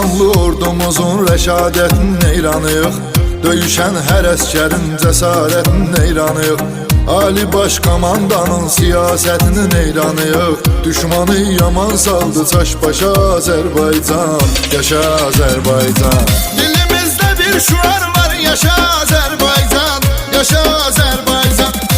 Şanlı ordumuzun rəşadətin neyranıyıq, döyüşən hər əskərin cəsarətin neyranıyıq. Ali Baş Komandanın siyasətinin neyranıyıq. Düşmanı yaman saldı çaş başa Azərbaycan, yaşa Azərbaycan. Dilimizdə bir şuar var, yaşa Azərbaycan, yaşa Azərbaycan.